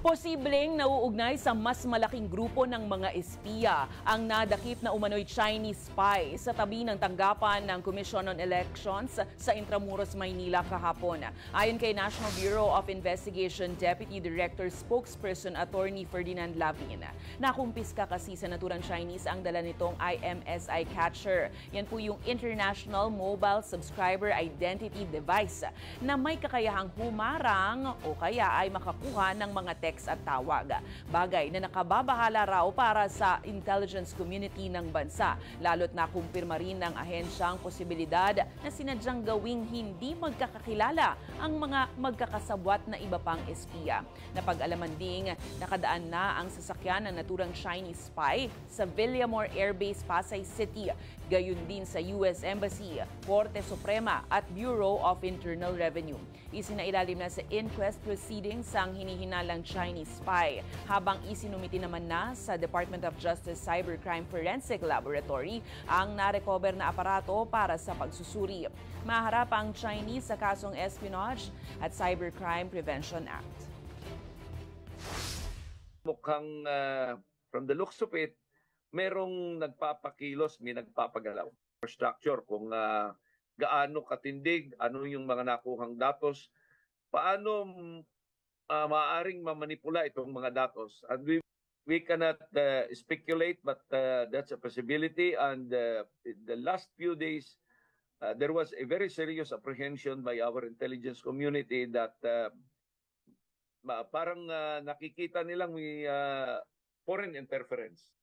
Posibleng nauugnay sa mas malaking grupo ng mga espiya ang nadakip na umano'y Chinese spy sa tabi ng tanggapan ng Commission on Elections sa Intramuros, Maynila kahapon. Ayon kay National Bureau of Investigation Deputy Director Spokesperson Attorney Ferdinand Lavin, nakumpiska kasi sa naturang Chinese ang dala nitong IMSI catcher. Yan po yung International Mobile Subscriber Identity Device na may kakayahang humarang o kaya ay makakuha ng mga text at tawag. Bagay na nakababahala raw para sa intelligence community ng bansa. Lalo't nakumpirma rin ng ahensyang posibilidad na sinadyang gawing hindi magkakakilala ang mga magkakasabwat na iba pang espiya. Napag-alaman ding nakadaan na ang sasakyan ng naturang Chinese spy sa Villamor Air Base, Pasay City. Gayon din sa US Embassy, Korte Suprema at Bureau of Internal Revenue. Isinailalim na sa inquest proceedings ang hinihinalang Chinese spy, habang isinumiti naman na sa Department of Justice Cybercrime Forensic Laboratory ang narecover na aparato para sa pagsusuri. Maharap ang Chinese sa kasong espionage at Cybercrime Prevention Act. Mukhang from the looks of it, merong nagpapakilos, may nagpapagalaw. Structure kung gaano katindig, ano yung mga nakuhang datos, paano maaaring mamanipula itong mga datos. And we cannot speculate, but that's a possibility. And the last few days, there was a very serious apprehension by our intelligence community that parang nakikita nilang may foreign interference.